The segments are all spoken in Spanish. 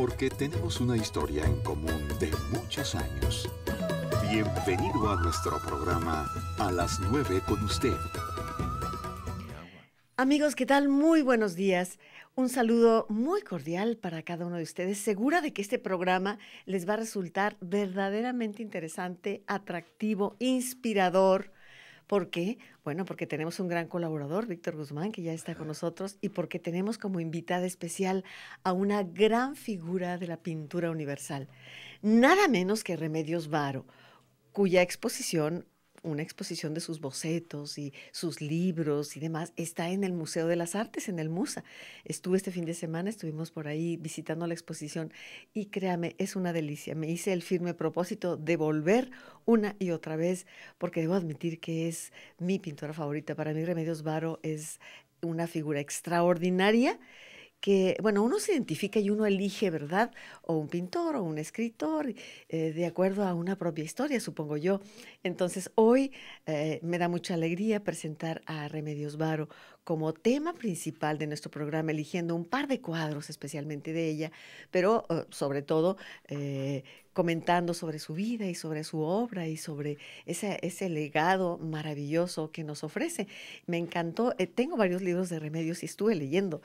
porque tenemos una historia en común de muchos años. Bienvenido a nuestro programa A las 9 con usted. Amigos, ¿qué tal? Muy buenos días. Un saludo muy cordial para cada uno de ustedes. Segura de que este programa les va a resultar verdaderamente interesante, atractivo, inspirador. ¿Por qué? Bueno, porque tenemos un gran colaborador, Víctor Guzmán, que ya está con nosotros, y porque tenemos como invitada especial a una gran figura de la pintura universal, nada menos que Remedios Varo, cuya exposición, una exposición de sus bocetos y sus libros y demás, está en el Museo de las Artes, en el MUSA. Estuve este fin de semana, estuvimos por ahí visitando la exposición y créame, es una delicia. Me hice el firme propósito de volver una y otra vez, porque debo admitir que es mi pintora favorita. Para mí Remedios Varo es una figura extraordinaria que, bueno, uno se identifica y uno elige, ¿verdad? O un pintor o un escritor, de acuerdo a una propia historia, supongo yo. Entonces, hoy me da mucha alegría presentar a Remedios Varo como tema principal de nuestro programa, eligiendo un par de cuadros especialmente de ella, pero sobre todo comentando sobre su vida y sobre su obra y sobre ese legado maravilloso que nos ofrece. Me encantó, tengo varios libros de Remedios y estuve leyendo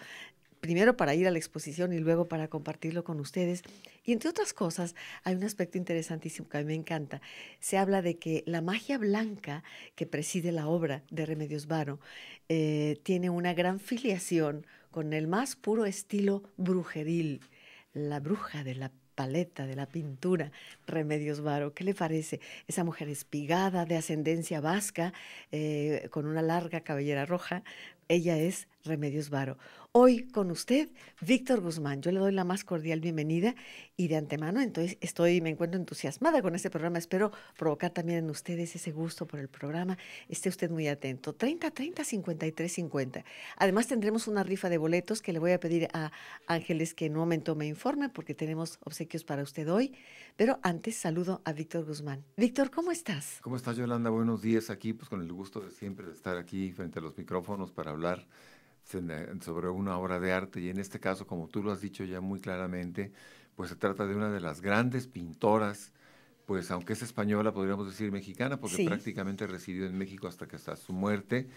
primero para ir a la exposición y luego para compartirlo con ustedes. Y entre otras cosas, hay un aspecto interesantísimo que a mí me encanta. Se habla de que la magia blanca que preside la obra de Remedios Varo tiene una gran filiación con el más puro estilo brujeril, la bruja de la paleta, de la pintura, Remedios Varo. ¿Qué le parece? Esa mujer espigada, de ascendencia vasca, con una larga cabellera roja, ella es Remedios Varo. Hoy con usted, Víctor Guzmán. Yo le doy la más cordial bienvenida y de antemano, entonces me encuentro entusiasmada con este programa. Espero provocar también en ustedes ese gusto por el programa. Esté usted muy atento. 30 30 53 50. Además tendremos una rifa de boletos que le voy a pedir a Ángeles que en un momento me informe porque tenemos obsequios para usted hoy. Pero antes saludo a Víctor Guzmán. Víctor, ¿cómo estás? ¿Cómo estás, Yolanda? Buenos días aquí, pues con el gusto de siempre de estar aquí frente a los micrófonos para hablar sobre una obra de arte y en este caso, como tú lo has dicho ya muy claramente, pues se trata de una de las grandes pintoras, pues aunque es española, podríamos decir mexicana, porque Sí. prácticamente residió en México hasta su muerte,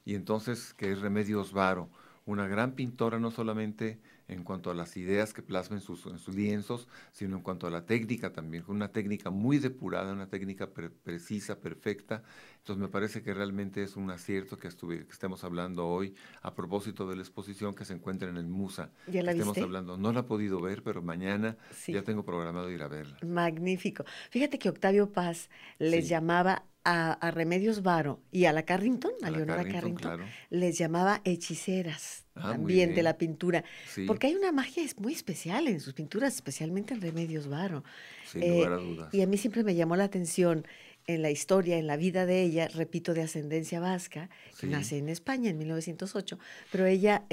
y entonces que es Remedios Varo, una gran pintora no solamente en cuanto a las ideas que plasma en sus lienzos, sino en cuanto a la técnica también, con una técnica muy depurada, una técnica precisa, perfecta. Entonces me parece que realmente es un acierto que estemos hablando hoy a propósito de la exposición que se encuentra en el MUSA. ¿Ya Que la estemos viste? hablando, no la he podido ver, pero mañana Sí. ya tengo programado ir a verla. Magnífico. Fíjate que Octavio Paz les Sí, llamaba a Remedios Varo y a la Carrington, a a la Leonora Carrington, Carrington, claro. les llamaba hechiceras Ah, muy también de bien. la pintura, Sí, porque hay una magia muy especial en sus pinturas, especialmente en Remedios Varo. sin lugar Eh, a dudas. y a mí siempre me llamó la atención en la historia, en la vida de ella, repito, de ascendencia vasca, que Sí, nace en España en 1908, pero ella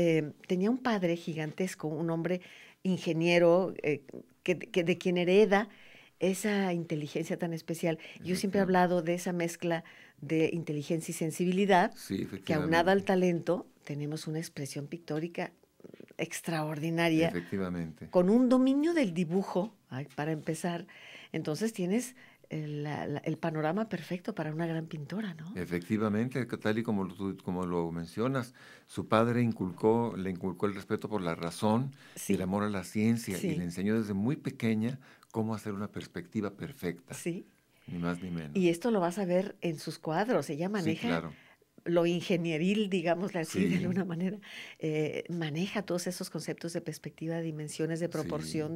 tenía un padre gigantesco, un hombre ingeniero de quien hereda esa inteligencia tan especial. Yo siempre he efectivamente. hablado de esa mezcla de inteligencia y sensibilidad, Sí, que aunada al efectivamente. talento, tenemos una expresión pictórica extraordinaria, Efectivamente. con un dominio del dibujo, ay, para empezar. Entonces tienes el panorama perfecto para una gran pintora, ¿no? Efectivamente, que tal y como lo mencionas, su padre le inculcó el respeto por la razón y el Sí, amor a la ciencia y le sí, enseñó desde muy pequeña cómo hacer una perspectiva perfecta, sí. ni más ni Y menos. esto lo vas a ver en sus cuadros. Ella Sí, maneja claro. lo ingenieril, digámosle así, de Sí, alguna manera, maneja todos esos conceptos de perspectiva, dimensiones, de sí, proporción,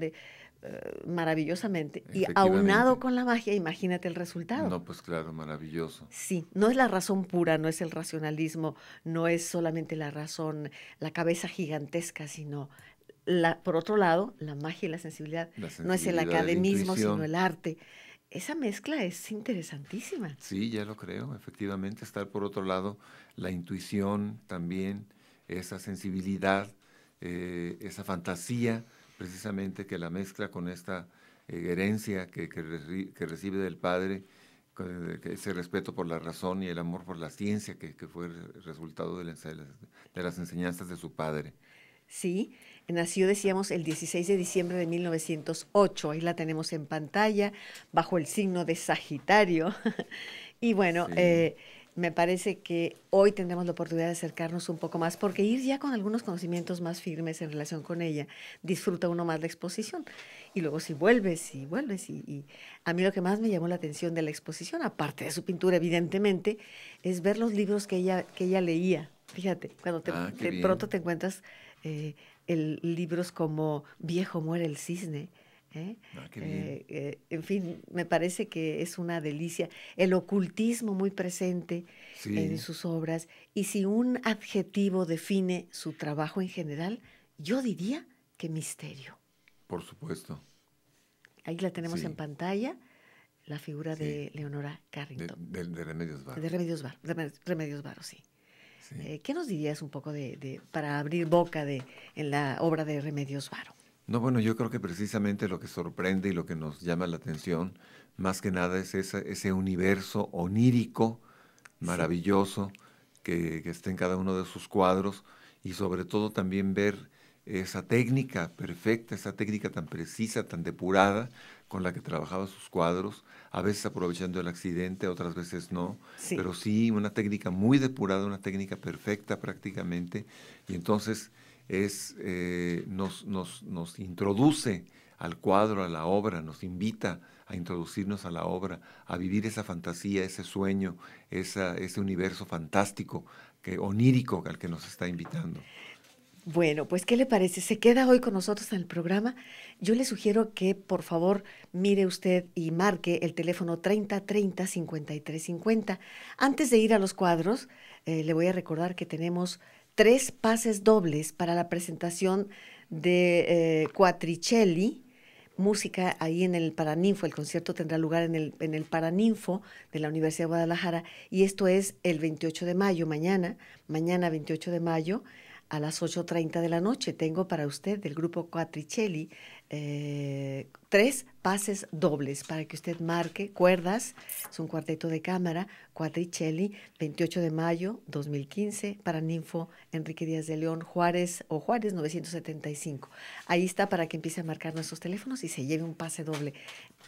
maravillosamente. Y aunado efectivamente. con la magia, imagínate el resultado. No, pues claro, maravilloso. Sí, no es la razón pura, no es el racionalismo, no es solamente la razón, la cabeza gigantesca, sino, por otro lado, la magia y la sensibilidad. La No es el sensibilidad de la academismo, sino intuición. el arte. Esa mezcla es interesantísima. Sí, ya lo creo, efectivamente. Está por otro lado la intuición también, esa sensibilidad, esa fantasía, precisamente que la mezcla con esta herencia que recibe del padre, que ese respeto por la razón y el amor por la ciencia que fue el resultado de las enseñanzas de su padre. Sí, nació, decíamos, el 16 de diciembre de 1908. Ahí la tenemos en pantalla, bajo el signo de Sagitario. Y bueno, Sí, me parece que hoy tendremos la oportunidad de acercarnos un poco más, porque ir ya con algunos conocimientos más firmes en relación con ella, disfruta uno más la exposición. Y luego si vuelves y vuelves, y a mí lo que más me llamó la atención de la exposición, aparte de su pintura, evidentemente, es ver los libros que ella leía. Fíjate, cuando ah, qué de pronto bien, te encuentras eh, libros como Viejo muere el cisne. ¿Eh? ah, qué bien. En fin, me parece que es una delicia. El ocultismo muy presente en Sí, sus obras. Y si un adjetivo define su trabajo en general, yo diría que misterio. por supuesto, Ahí la tenemos en sí, pantalla, la figura sí, de Leonora Carrington, de Remedios de Varo, Remedios Varo, Remedios Varo, sí. sí. ¿Qué nos dirías un poco para abrir boca en la obra de Remedios Varo? No, bueno, yo creo que precisamente lo que sorprende y lo que nos llama la atención, más que nada, es ese universo onírico, Sí, maravilloso, que está en cada uno de sus cuadros, y sobre todo también ver esa técnica perfecta, esa técnica tan precisa, tan depurada, con la que trabajaba sus cuadros, a veces aprovechando el accidente, otras veces no, sí. pero sí una técnica muy depurada, una técnica perfecta prácticamente, y entonces nos introduce al cuadro, a la obra, nos invita a introducirnos a la obra, a vivir esa fantasía, ese sueño, ese universo fantástico, onírico al que nos está invitando. Bueno, pues, ¿qué le parece? Se queda hoy con nosotros en el programa. Yo le sugiero que, por favor, mire usted y marque el teléfono 30 30 53 50. Antes de ir a los cuadros, le voy a recordar que tenemos 3 pases dobles para la presentación de Quattricelli, música ahí en el Paraninfo. El concierto tendrá lugar en el Paraninfo de la Universidad de Guadalajara, y esto es el 28 de mayo, mañana 28 de mayo, a las 8:30 de la noche. Tengo para usted del grupo Quattricelli 3 pases dobles para que usted marque cuerdas. Es un cuarteto de cámara, Quattricelli, 28 de mayo 2015, para Ninfo Enrique Díaz de León, Juárez 975. Ahí está para que empiece a marcar nuestros teléfonos y se lleve un pase doble.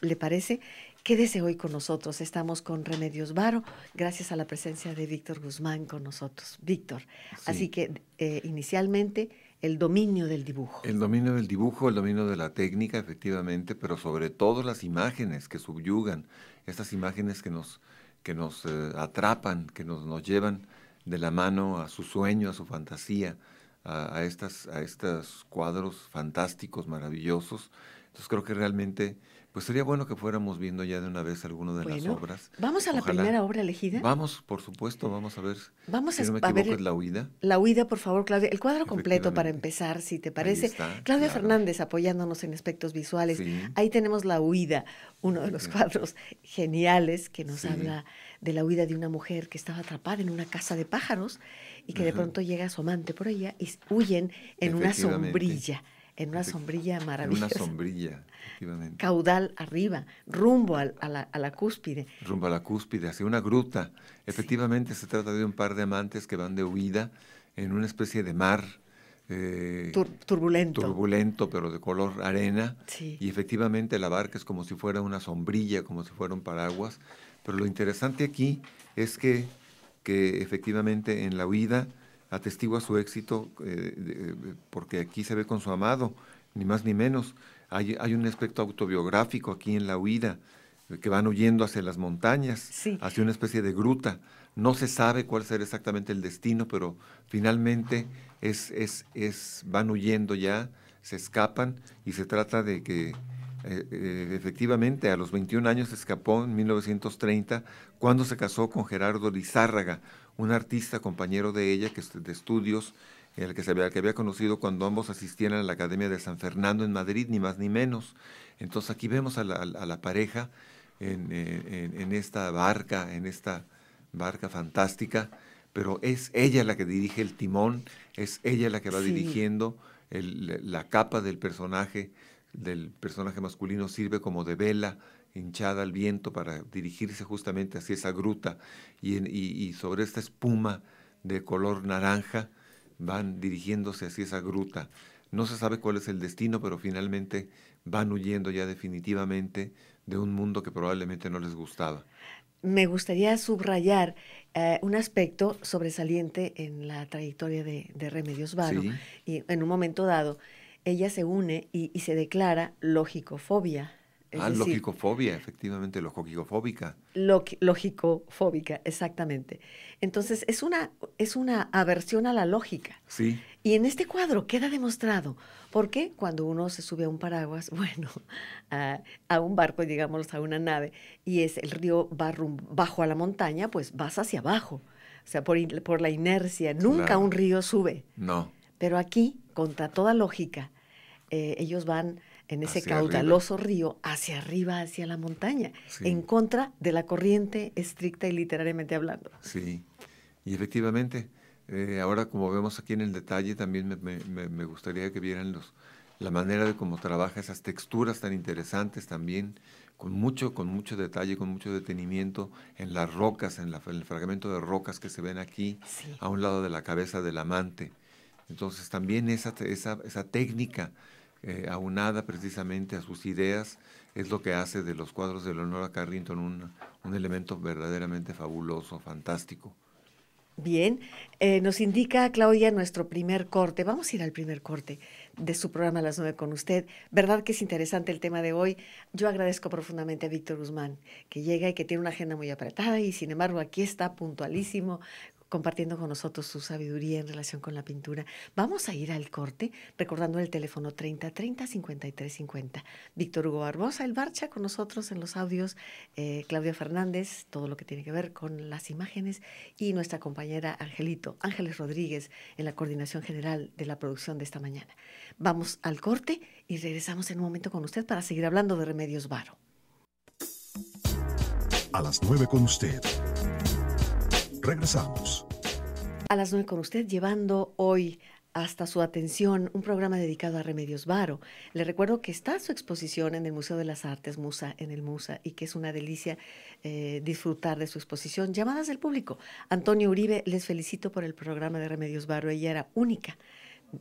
¿Le parece? Quédese hoy con nosotros. Estamos con Remedios Varo, gracias a la presencia de Víctor Guzmán con nosotros. Víctor, así Sí, que inicialmente el dominio del dibujo. el dominio del dibujo, el dominio de la técnica, efectivamente, pero sobre todo las imágenes que subyugan, estas imágenes que nos atrapan, que nos llevan de la mano a su sueño, a su fantasía, a estos cuadros fantásticos, maravillosos. Entonces creo que realmente, pues sería bueno que fuéramos viendo ya de una vez alguna de las Bueno, obras. vamos a la Ojalá. primera obra elegida. Vamos, por supuesto, vamos a ver, Vamos si no me a equivoco, es ver La Huida, la huida, por favor, Claudia. El cuadro completo para efectivamente. empezar, si te Ahí parece. está, Claudia claro. Fernández apoyándonos en aspectos visuales. Sí, Ahí tenemos La huida, uno de los efectivamente. cuadros geniales que nos Sí, habla de la huida de una mujer que estaba atrapada en una casa de pájaros y que de ajá, pronto llega su amante por ella y huyen efectivamente. en una efec- sombrilla en una maravillosa, sombrilla, efectivamente. caudal arriba, rumbo a la cúspide. Rumbo a la cúspide, hacia una gruta. Sí, Efectivamente, se trata de un par de amantes que van de huida en una especie de mar turbulento. turbulento, pero de color arena. Sí, Y efectivamente la barca es como si fuera una sombrilla, como si fuera un paraguas. Pero lo interesante aquí es que efectivamente en la huida atestigua su éxito, porque aquí se ve con su amado, ni más ni menos. Hay un aspecto autobiográfico aquí en la huida, que van huyendo hacia las montañas, sí. hacia una especie de gruta. No se sabe cuál será exactamente el destino, pero finalmente van huyendo ya, se escapan, y se trata de que efectivamente a los 21 años se escapó en 1930, cuando se casó con Gerardo Lizárraga, un artista compañero de ella, de estudios, el que había conocido cuando ambos asistían a la Academia de San Fernando en Madrid, ni más ni menos. Entonces aquí vemos a la pareja en esta barca fantástica, pero es ella la que dirige el timón, es ella la que va Sí, dirigiendo la capa del personaje masculino sirve como de vela hinchada al viento para dirigirse justamente hacia esa gruta, y sobre esta espuma de color naranja van dirigiéndose hacia esa gruta. No se sabe cuál es el destino, pero finalmente van huyendo ya definitivamente de un mundo que probablemente no les gustaba. Me gustaría subrayar un aspecto sobresaliente en la trayectoria de Remedios Varo. Sí. Y en un momento dado, ella se une y se declara logicofobia, es decir, Logicofobia, efectivamente, logicofóbica. lógico-fóbica, exactamente. Entonces, es una aversión a la lógica. Sí, Y en este cuadro queda demostrado, porque cuando uno se sube a un paraguas, bueno, a un barco, digamos, a una nave, y es el río va bajo a la montaña, pues vas hacia abajo. O sea, por la inercia, nunca un claro. río sube. No, Pero aquí, contra toda lógica, ellos van en ese hacia arriba. caudaloso río hacia arriba, hacia la montaña, en Sí, contra de la corriente estricta y literariamente hablando. sí. Y efectivamente, ahora como vemos aquí en el detalle, también me gustaría que vieran la manera de cómo trabaja esas texturas tan interesantes también, con mucho detalle, con mucho detenimiento en las rocas, en el fragmento de rocas que se ven aquí, Sí. a un lado de la cabeza del amante. Entonces también esa técnica aunada precisamente a sus ideas es lo que hace de los cuadros de Leonora Carrington un elemento verdaderamente fabuloso, fantástico. Bien, nos indica Claudia nuestro primer corte. Vamos a ir al primer corte de su programa a las 9 con usted. ¿Verdad que es interesante el tema de hoy? Yo agradezco profundamente a Víctor Guzmán, que llega y que tiene una agenda muy apretada y sin embargo aquí está puntualísimo compartiendo con nosotros su sabiduría en relación con la pintura. Vamos a ir al corte, recordando el teléfono 30 30 53 50. Víctor Hugo Barbosa, el Barcha, con nosotros en los audios, Claudia Fernández, todo lo que tiene que ver con las imágenes, y nuestra compañera Ángeles Rodríguez, en la coordinación general de la producción de esta mañana. Vamos al corte y regresamos en un momento con usted para seguir hablando de Remedios Varo. A las 9 con usted. Regresamos. A las 9 con usted, llevando hoy hasta su atención un programa dedicado a Remedios Varo. Le recuerdo que está su exposición en el Museo de las Artes, Musa, en el Musa, y que es una delicia disfrutar de su exposición. Llamadas del público. Antonio Uribe, les felicito por el programa de Remedios Varo. Ella era única.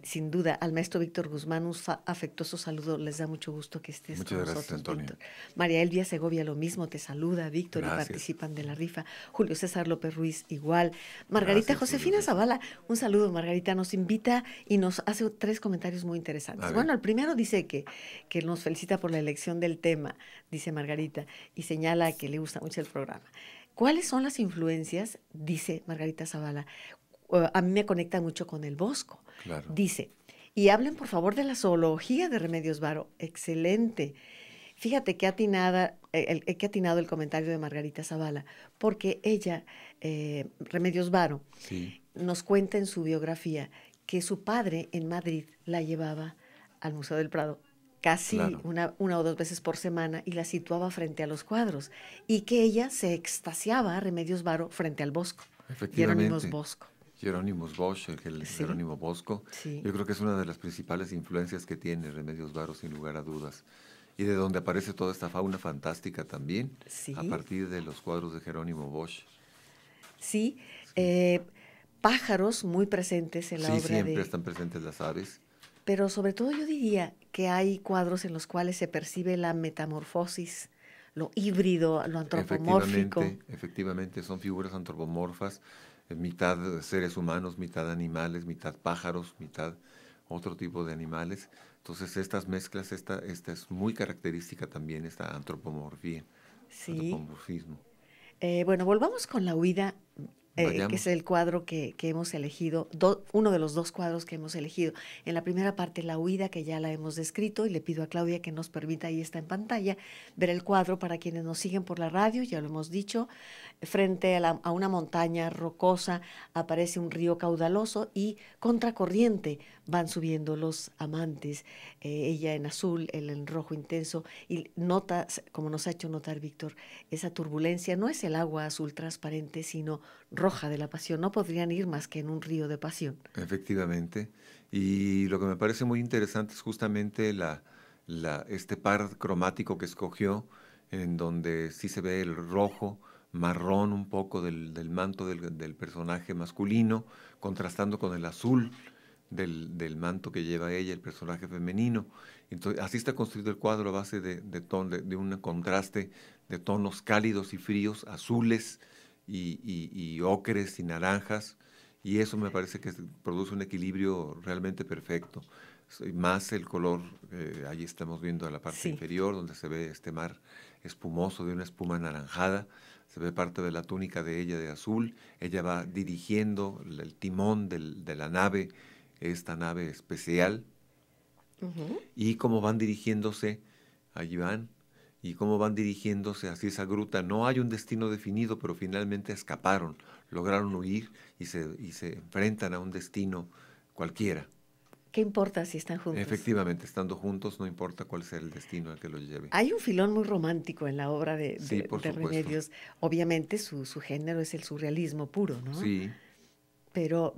Sin duda, al maestro Víctor Guzmán, un afectuoso saludo. Les da mucho gusto que estés Muchas con gracias, nosotros, Antonio. Víctor. María Elvia Segovia, lo mismo, te saluda, Víctor, y Gracias. participan de la rifa. Julio César López Ruiz, igual. Margarita Gracias, Josefina Julio César. Zavala, un saludo. Margarita nos invita y nos hace 3 comentarios muy interesantes. A ver. Bueno, el primero dice que nos felicita por la elección del tema, dice Margarita, y señala que le gusta mucho el programa. ¿Cuáles son las influencias? Dice Margarita Zavala. A mí me conecta mucho con el Bosco. Claro. Dice, y hablen por favor de la zoología de Remedios Varo. Excelente. Fíjate que atinado el comentario de Margarita Zavala, porque ella, Remedios Varo, Sí. nos cuenta en su biografía que su padre en Madrid la llevaba al Museo del Prado casi Claro. una o 2 veces por semana y la situaba frente a los cuadros, y que ella se extasiaba, Remedios Varo, frente al Bosco. Jerónimo Efectivamente. Bosco. Jerónimo Bosch, Sí. Jerónimo Bosco. Sí. Yo creo que es una de las principales influencias que tiene Remedios Varo, sin lugar a dudas. Y de donde aparece toda esta fauna fantástica también, Sí. a partir de los cuadros de Jerónimo Bosch. Sí, pájaros muy presentes en la Sí, obra siempre de... están presentes las aves. Pero sobre todo yo diría que hay cuadros en los cuales se percibe la metamorfosis, lo híbrido, lo antropomórfico. Efectivamente, son figuras antropomorfas, mitad seres humanos, mitad animales, mitad pájaros, mitad otro tipo de animales. Entonces estas mezclas, esta es muy característica también, esta antropomorfía, Sí. antropomorfismo. Bueno, volvamos con La huida, que Vayamos. es el cuadro que hemos elegido, uno de los 2 cuadros que hemos elegido. En la primera parte, La huida, que ya la hemos descrito, y le pido a Claudia que nos permita, ahí está en pantalla, ver el cuadro para quienes nos siguen por la radio, ya lo hemos dicho. Frente a una montaña rocosa aparece un río caudaloso y contracorriente van subiendo los amantes, ella en azul, él en rojo intenso, y nota, como nos ha hecho notar Víctor, esa turbulencia. No es el agua azul transparente, sino roja de la pasión. No podrían ir más que en un río de pasión. Efectivamente. Y lo que me parece muy interesante es justamente este par cromático que escogió, en donde sí se ve el rojo marrón un poco del manto del personaje masculino, contrastando con el azul del manto que lleva ella, el personaje femenino. Entonces, así está construido el cuadro a base de un contraste de tonos cálidos y fríos, azules y ocres y naranjas, y eso me parece que produce un equilibrio realmente perfecto. Más el color, ahí estamos viendo a la parte inferior, donde se ve este mar espumoso de una espuma anaranjada, se ve parte de la túnica de ella de azul, ella va dirigiendo el timón de la nave, esta nave especial, y cómo van dirigiéndose, allí van, y cómo van dirigiéndose hacia esa gruta. No hay un destino definido, pero finalmente escaparon, lograron huir y se enfrentan a un destino cualquiera. ¿Qué importa si están juntos? Efectivamente, estando juntos, no importa cuál sea el destino al que los lleve. Hay un filón muy romántico en la obra de supuesto. Remedios. Obviamente su género es el surrealismo puro, ¿no? Sí. Pero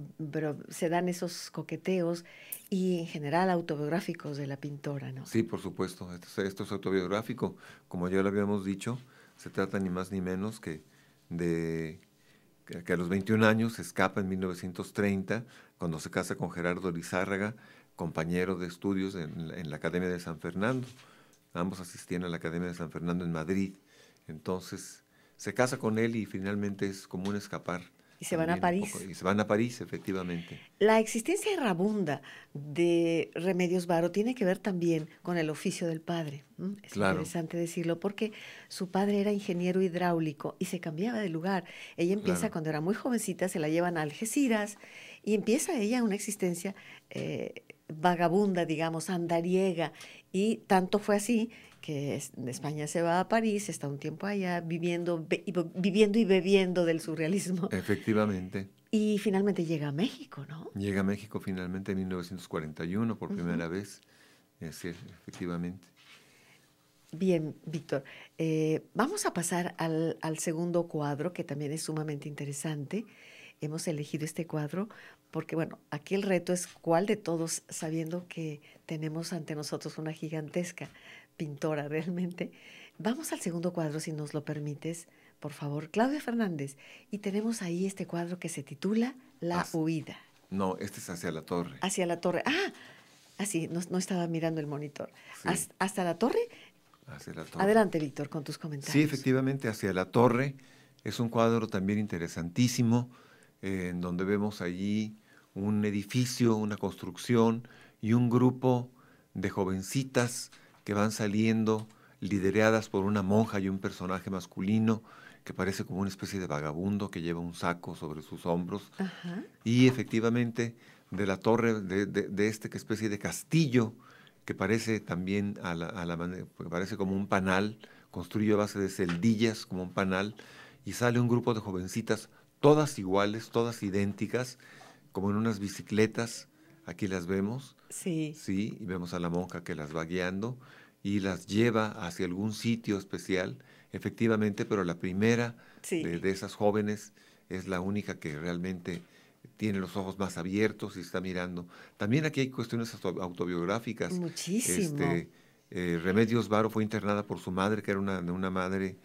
se dan esos coqueteos y en general autobiográficos de la pintora, ¿no? Sí, por supuesto. Esto es autobiográfico. Como ya lo habíamos dicho, se trata ni más ni menos que a los 21 años escapa en 1930, cuando se casa con Gerardo Lizárraga, compañero de estudios en la Academia de San Fernando. Ambos asistían a la Academia de San Fernando en Madrid. Entonces se casa con él y finalmente es como un escapar. Y se van a París. Y se van a París, efectivamente. La existencia errabunda de Remedios Varo tiene que ver también con el oficio del padre. Es interesante decirlo, porque su padre era ingeniero hidráulico y se cambiaba de lugar. Ella empieza cuando era muy jovencita, se la llevan a Algeciras y empieza ella una existencia vagabunda, digamos, andariega. Y tanto fue así que de España se va a París, está un tiempo allá viviendo y bebiendo del surrealismo. Efectivamente. Y finalmente llega a México, ¿no? Llega a México finalmente en 1941 por primera vez. Sí, efectivamente. Bien, Víctor. Vamos a pasar al segundo cuadro, que también es sumamente interesante. Hemos elegido este cuadro porque, bueno, aquí el reto es cuál de todos, sabiendo que tenemos ante nosotros una gigantesca pintora realmente. Vamos al segundo cuadro, si nos lo permites, por favor, Claudia Fernández. Y tenemos ahí este cuadro que se titula La huida. No, este es Hacia la torre. Hacia la torre. Sí, no estaba mirando el monitor. Sí. ¿Hasta la torre? Hacia la torre. Adelante, Víctor, con tus comentarios. Sí, efectivamente, Hacia la torre es un cuadro también interesantísimo, en donde vemos allí un edificio, una construcción y un grupo de jovencitas que van saliendo, lideradas por una monja y un personaje masculino que parece como una especie de vagabundo que lleva un saco sobre sus hombros. Ajá. Y efectivamente de la torre, de esta especie de castillo que parece también que parece como un panal, construido a base de celdillas como un panal, y sale un grupo de jovencitas, todas iguales, todas idénticas, como en unas bicicletas. Aquí las vemos. Sí. Sí, y vemos a la monja que las va guiando y las lleva hacia algún sitio especial, efectivamente, pero la primera de esas jóvenes es la única que realmente tiene los ojos más abiertos y está mirando. También aquí hay cuestiones autobiográficas. Muchísimo. Remedios Varo fue internada por su madre, que era una madre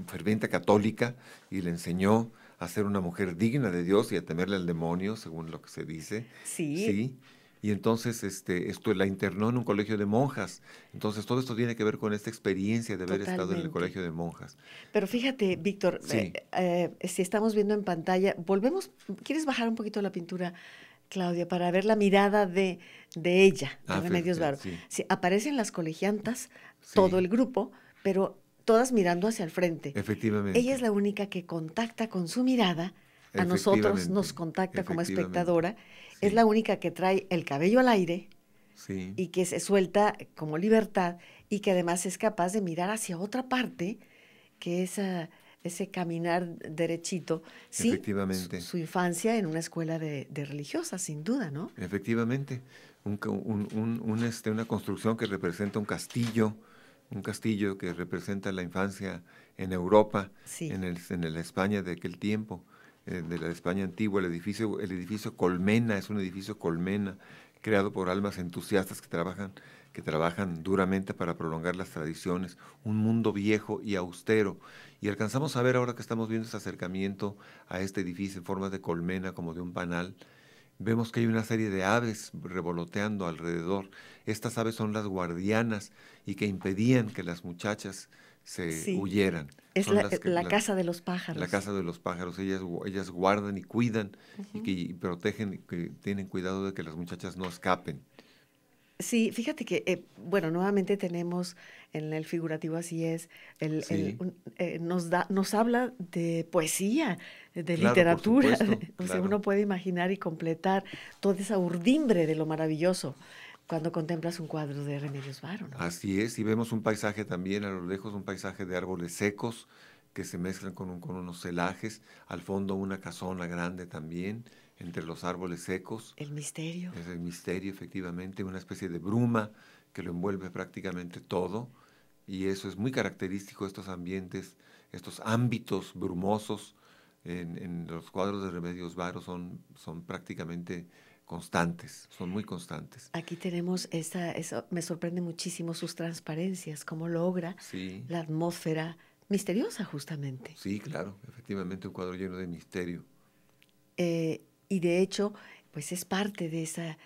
ferviente católica, y le enseñó a ser una mujer digna de Dios y a temerle al demonio, según lo que se dice. Sí. Y entonces esto la internó en un colegio de monjas. Entonces todo esto tiene que ver con esta experiencia de haber estado en el colegio de monjas. Pero fíjate, Víctor, si estamos viendo en pantalla, volvemos, ¿quieres bajar un poquito la pintura, Claudia, para ver la mirada de ella, de Remedios Varo? Sí, aparecen las colegiantas, todo el grupo, pero todas mirando hacia el frente. Efectivamente. Ella es la única que contacta con su mirada, a nosotros nos contacta como espectadora. Es la única que trae el cabello al aire y que se suelta como libertad y que además es capaz de mirar hacia otra parte, que es ese caminar derechito. Sí, efectivamente. Su infancia en una escuela de religiosas, sin duda, ¿no? Efectivamente. Una construcción que representa un castillo que representa la infancia en Europa, en la España de aquel tiempo, de la España antigua. El edificio Colmena es un edificio colmena creado por almas entusiastas que que trabajan duramente para prolongar las tradiciones, un mundo viejo y austero. Y alcanzamos a ver ahora que estamos viendo este acercamiento a este edificio en forma de colmena, como de un panal, vemos que hay una serie de aves revoloteando alrededor. Estas aves son las guardianas y que impedían que las muchachas se Sí, huyeran. es Son la casa de los la pájaros. casa de los pájaros. Ellas guardan y cuidan Ujú. y protegen, y que tienen cuidado de que las muchachas no escapen. Sí, fíjate que, bueno, nuevamente tenemos en el figurativo así es, Sí, nos habla de poesía, de claro, por literatura, supuesto, o sea, uno claro. puede imaginar y completar toda esa urdimbre de lo maravilloso cuando contemplas un cuadro de Remedios Varo, ¿no? Así es, y vemos un paisaje también a lo lejos, un paisaje de árboles secos que se mezclan con unos celajes, al fondo una casona grande también, entre los árboles secos, El misterio. es el misterio efectivamente, una especie de bruma que lo envuelve prácticamente todo, y eso es muy característico de estos ambientes, estos ámbitos brumosos en los cuadros de Remedios Varo son prácticamente constantes, son muy constantes. Aquí tenemos eso me sorprende muchísimo sus transparencias, cómo logra Sí. la atmósfera misteriosa justamente. Sí, claro, efectivamente un cuadro lleno de misterio. Y de hecho, pues es parte de esa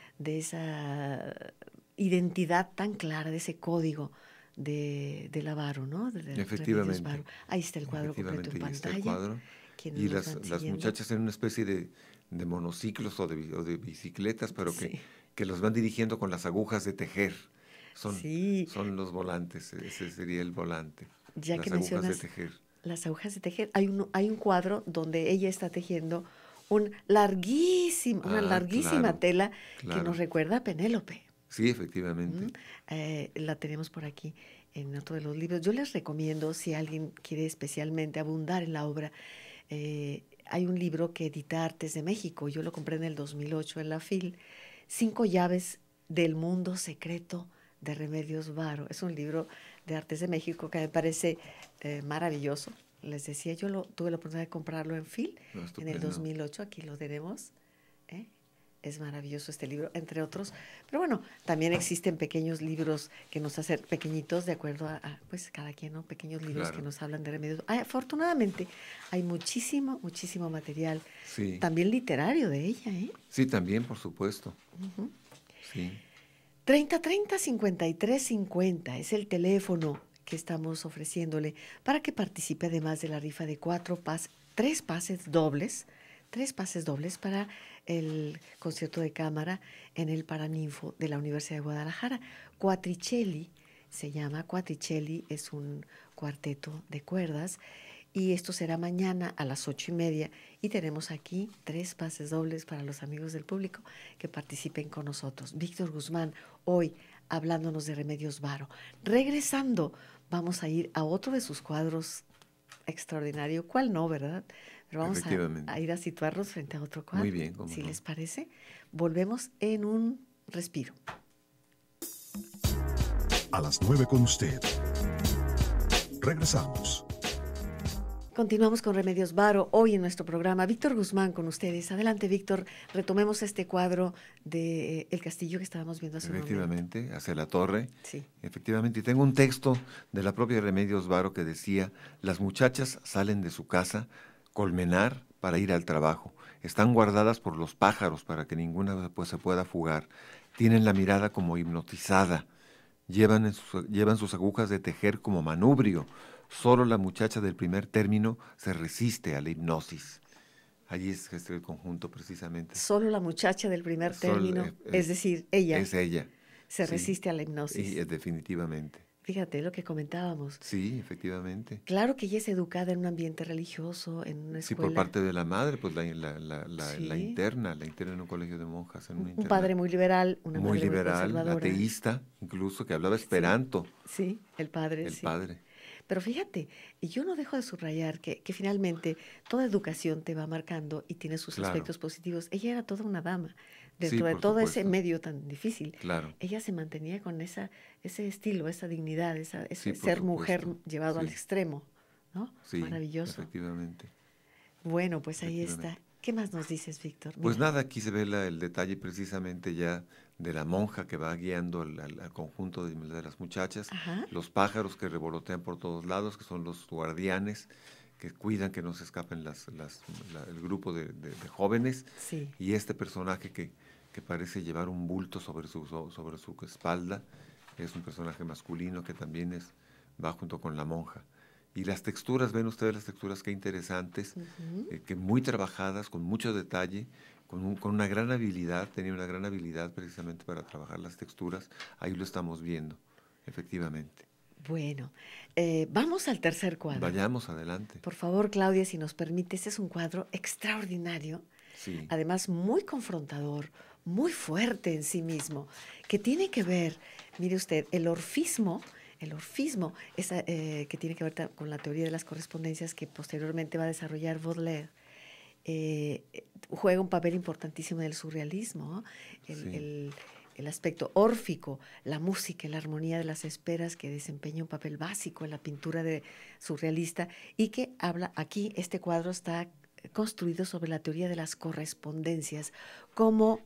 identidad tan clara, de ese código del Avaro, ¿no? De Remedios Efectivamente, Varo. Ahí está el cuadro completo en efectivamente, ahí está el pantalla, cuadro. quienes Y nos van las siguiendo. muchachas en una especie de monociclos o de bicicletas, pero Sí, que los van dirigiendo con las agujas de tejer. Son, sí, son los volantes, ese sería el volante, ya que las agujas de mencionas tejer. las agujas de tejer, hay un cuadro donde ella está tejiendo una Ah, larguísima claro, tela que nos claro. recuerda a Penélope. Sí, ¿M? efectivamente. La tenemos por aquí en otro de los libros. Yo les recomiendo, si alguien quiere especialmente abundar en la obra, hay un libro que edita Artes de México. Yo lo compré en el 2008 en la FIL, Cinco llaves del mundo secreto de Remedios Varo. Es un libro de Artes de México que me parece maravilloso. Les decía, tuve la oportunidad de comprarlo en FIL No, en el estupendo. 2008. Aquí lo tenemos. ¿Eh? Es maravilloso este libro, entre otros. Pero bueno, también existen pequeños libros que nos hacen pequeñitos, de acuerdo pues cada quien, ¿no? Pequeños libros que Claro. nos hablan de remedios. Afortunadamente, hay muchísimo, muchísimo material, Sí, también literario de ella, ¿eh? sí, también, por supuesto. Ujú. Sí, 30 30 53 50 es el teléfono que estamos ofreciéndole para que participe, además de la rifa de tres pases dobles para el concierto de cámara en el Paraninfo de la Universidad de Guadalajara. Quattricelli se llama, Quattricelli es un cuarteto de cuerdas y esto será mañana a las 8:30 y tenemos aquí tres pases dobles para los amigos del público que participen con nosotros. Víctor Guzmán, hoy hablándonos de Remedios Varo. Regresando, vamos a ir a otro de sus cuadros extraordinario. ¿Cuál no, verdad? Pero vamos efectivamente. a ir a situarnos frente a otro Muy cuadro, bien, cómo si no. les parece. Volvemos en un respiro. A las 9 con usted. Regresamos. Continuamos con Remedios Varo, hoy en nuestro programa. Víctor Guzmán con ustedes. Adelante, Víctor. Retomemos este cuadro de El Castillo que estábamos viendo hace un momento. Efectivamente, hacia la torre. Sí. Efectivamente, y tengo un texto de la propia Remedios Varo que decía, las muchachas salen de su casa, colmenar, para ir al trabajo. Están guardadas por los pájaros para que ninguna pues, se pueda fugar. Tienen la mirada como hipnotizada. Llevan sus agujas de tejer como manubrio. Solo la muchacha del primer término se resiste a la hipnosis. Allí es este el conjunto precisamente. Solo la muchacha del primer término, es decir, ella, Es ella, se sí, resiste a la hipnosis. definitivamente. Fíjate lo que comentábamos. Sí, efectivamente. Claro que ella es educada en un ambiente religioso, en una Sí, por escuela. parte de la madre, pues la Sí. interna en un colegio de monjas, en un Un padre internado. muy liberal, una Muy madre muy liberal, conservadora. ateísta, incluso que hablaba Sí, esperanto, sí, el padre, el sí. padre. Pero fíjate, y yo no dejo de subrayar que finalmente toda educación te va marcando y tiene sus Claro. aspectos positivos. Ella era toda una dama. Sí, Dentro de por todo ese supuesto. medio tan difícil, Claro. ella se mantenía con ese estilo, esa dignidad, ese Sí, por ser mujer supuesto. llevado al Sí. extremo, ¿no? Sí, Maravilloso. efectivamente. Bueno, pues ahí está. Efectivamente. ¿Qué más nos dices, Víctor? Pues Mira, nada, aquí se ve el detalle precisamente ya de la monja que va guiando al conjunto de las muchachas, Ajá. los pájaros que revolotean por todos lados, que son los guardianes, que cuidan que no se escapen el grupo de jóvenes, Sí. y este personaje que parece llevar un bulto sobre su espalda, es un personaje masculino que también va junto con la monja. Y las texturas, ven ustedes las texturas, qué interesantes, que muy trabajadas, con mucho detalle, con una gran habilidad, tenía una gran habilidad precisamente para trabajar las texturas. Ahí lo estamos viendo, efectivamente. Bueno, vamos al tercer cuadro. Vayamos adelante. Por favor, Claudia, si nos permite, este es un cuadro extraordinario, Sí, además muy confrontador, muy fuerte en sí mismo, que tiene que ver, mire usted, el orfismo, que tiene que ver con la teoría de las correspondencias que posteriormente va a desarrollar Baudelaire, juega un papel importantísimo en el surrealismo, ¿no? sí. El aspecto órfico, la música, la armonía de las esferas, que desempeña un papel básico en la pintura surrealista, y que habla aquí, este cuadro está construido sobre la teoría de las correspondencias, cómo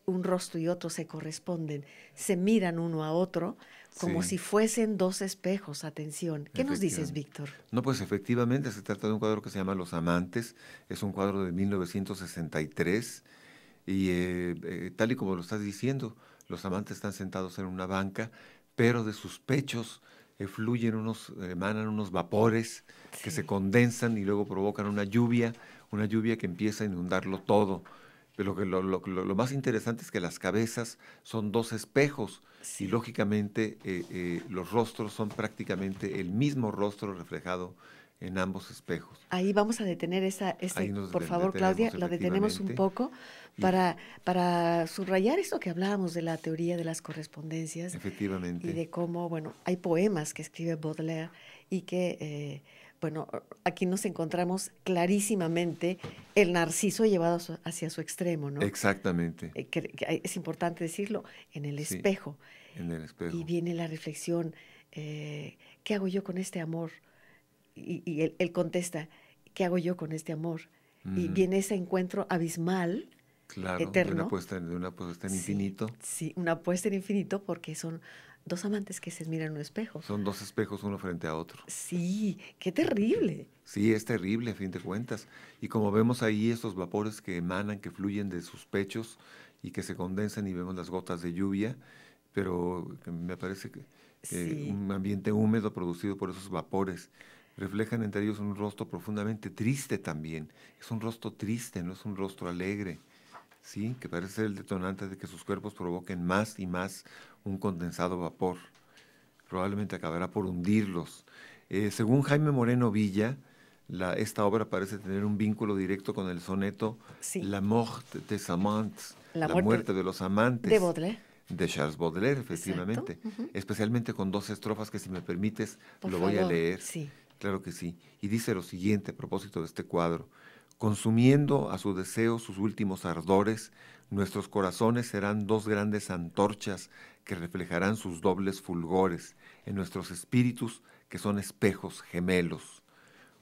un rostro y otro se corresponden, se miran uno a otro como Sí. si fuesen dos espejos. Atención. ¿Qué nos dices, Efectivamente. Víctor? No, pues efectivamente se trata de un cuadro que se llama Los Amantes, es un cuadro de 1963 y tal y como lo estás diciendo, los amantes están sentados en una banca, pero de sus pechos emanan unos vapores que se Sí. condensan y luego provocan una lluvia que empieza a inundarlo todo. Pero lo más interesante es que las cabezas son dos espejos y Sí. lógicamente los rostros son prácticamente el mismo rostro reflejado en ambos espejos. Ahí vamos a detener Ahí nos por favor, detenemos Claudia, lo detenemos un efectivamente. poco Y para subrayar esto que hablábamos de la teoría de las correspondencias y efectivamente, de cómo, bueno, hay poemas que escribe Baudelaire y que, bueno, aquí nos encontramos clarísimamente el narciso llevado hacia su extremo, ¿no? exactamente, Es importante decirlo, en el sí, espejo. en el Y espejo. viene la reflexión, ¿qué hago yo con este amor? Y él contesta, ¿qué hago yo con este amor? Y Ujú. viene ese encuentro abismal, Claro, eterno. de una puesta en Sí, infinito. sí, una apuesta en infinito porque son dos amantes que se miran en un espejo. Son dos espejos uno frente a otro. Sí, qué Efectivamente. terrible. Sí, es terrible a fin de cuentas. Y como vemos ahí esos vapores que emanan, que fluyen de sus pechos y que se condensan y vemos las gotas de lluvia, pero que me parece que Sí, un ambiente húmedo producido por esos vapores reflejan entre ellos un rostro profundamente triste también. Es un rostro triste, no es un rostro alegre, ¿sí? Que parece ser el detonante de que sus cuerpos provoquen más y más un condensado vapor. Probablemente acabará por hundirlos. Según Jaime Moreno Villa, esta obra parece tener un vínculo directo con el soneto sí. La mort des amants, La la muerte muerte de los de amantes, Baudelaire. de Charles Baudelaire, Exacto. efectivamente. Ujú. Especialmente con dos estrofas que, si me permites, Por lo voy a favor, leer. sí. Claro que sí. Y dice lo siguiente a propósito de este cuadro. Consumiendo a su deseo sus últimos ardores, nuestros corazones serán dos grandes antorchas que reflejarán sus dobles fulgores en nuestros espíritus, que son espejos gemelos.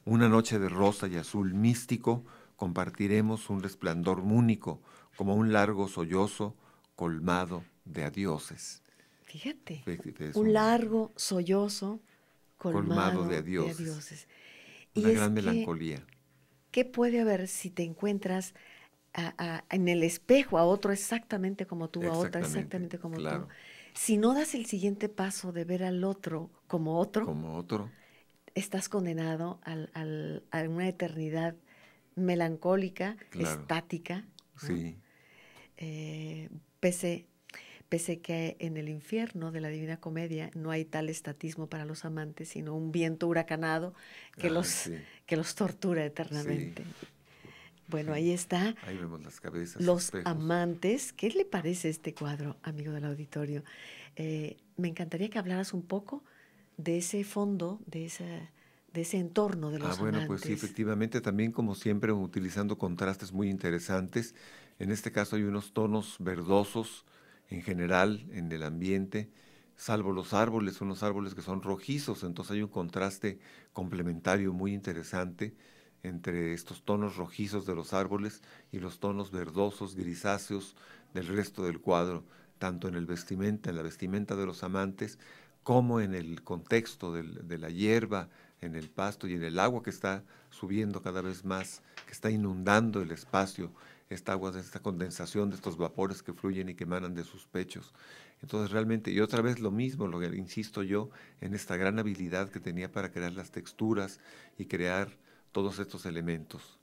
Una noche de rosa y azul místico compartiremos un resplandor único, como un largo sollozo colmado de adioses. Fíjate, Es un un largo sollozo colmado de colmado de adioses, adioses. Y una es gran que, melancolía. ¿qué puede haber si te encuentras en el espejo a otro exactamente como tú, a otra Exactamente, exactamente como tú? claro. Si no das el siguiente paso de ver al otro como otro, Como otro, estás condenado a una eternidad melancólica, claro, estática, ¿no? sí, Eh, pese, pese que en el infierno de la Divina Comedia no hay tal estatismo para los amantes, sino un viento huracanado que ay, sí, que los tortura sí, eternamente. Bueno, sí. ahí está Ahí vemos las cabezas, Los espejos. Amantes. ¿Qué le parece este cuadro, amigo del auditorio? Me encantaría que hablaras un poco de ese fondo, de ese entorno de Ah, los bueno, pues sí, amantes. efectivamente, también como siempre, utilizando contrastes muy interesantes. En este caso hay unos tonos verdosos en general en el ambiente, salvo los árboles, unos árboles que son rojizos, entonces hay un contraste complementario muy interesante entre estos tonos rojizos de los árboles y los tonos verdosos, grisáceos del resto del cuadro. tanto en en la vestimenta de los amantes, como en el contexto de la hierba, en el pasto y en el agua que está subiendo cada vez más, que está inundando el espacio, esta agua, esta condensación de estos vapores que fluyen y que emanan de sus pechos. Entonces realmente, y otra vez lo mismo, lo que insisto yo, en esta gran habilidad que tenía para crear las texturas y crear todos estos elementos.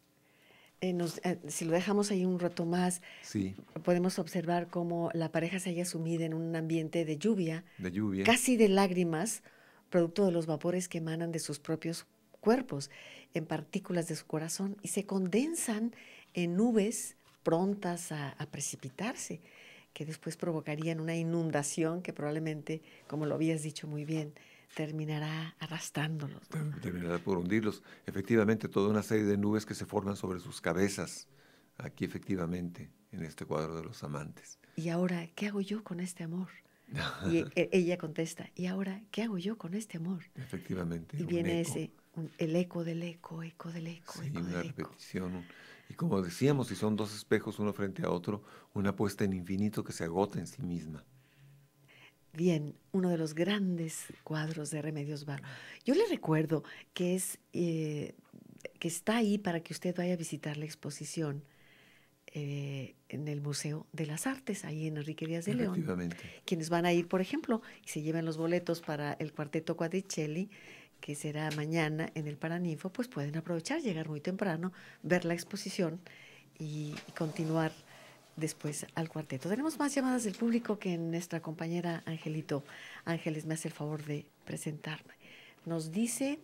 Si lo dejamos ahí un rato más, Sí, podemos observar cómo la pareja se haya sumida en un ambiente de lluvia, de lluvia. casi de lágrimas, producto de los vapores que emanan de sus propios cuerpos, en partículas de su corazón, y se condensan en nubes prontas a precipitarse, que después provocarían una inundación que probablemente, como lo habías dicho muy bien, terminará arrastrándolos, ¿no? Terminará por hundirlos. Efectivamente, toda una serie de nubes que se forman sobre sus cabezas, aquí efectivamente, en este cuadro de los amantes. ¿Y ahora qué hago yo con este amor? Y ella contesta, ¿y ahora qué hago yo con este amor? Efectivamente, Y un viene eco. el eco del eco, eco del eco, Sí, eco una del eco. repetición. Y como decíamos, si son dos espejos uno frente a otro, una puesta en infinito que se agota en sí misma. Bien, uno de los grandes cuadros de Remedios Varo. Yo le recuerdo que que está ahí para que usted vaya a visitar la exposición en el Museo de las Artes, ahí en Enrique Díaz de León. Efectivamente. Quienes van a ir, por ejemplo, y se llevan los boletos para el Cuarteto Quadricelli, que será mañana en el Paraninfo, pues pueden aprovechar, llegar muy temprano, ver la exposición y continuar después al cuarteto. Tenemos más llamadas del público que nuestra compañera Angelito Ángeles me hace el favor de presentarme. Nos dice,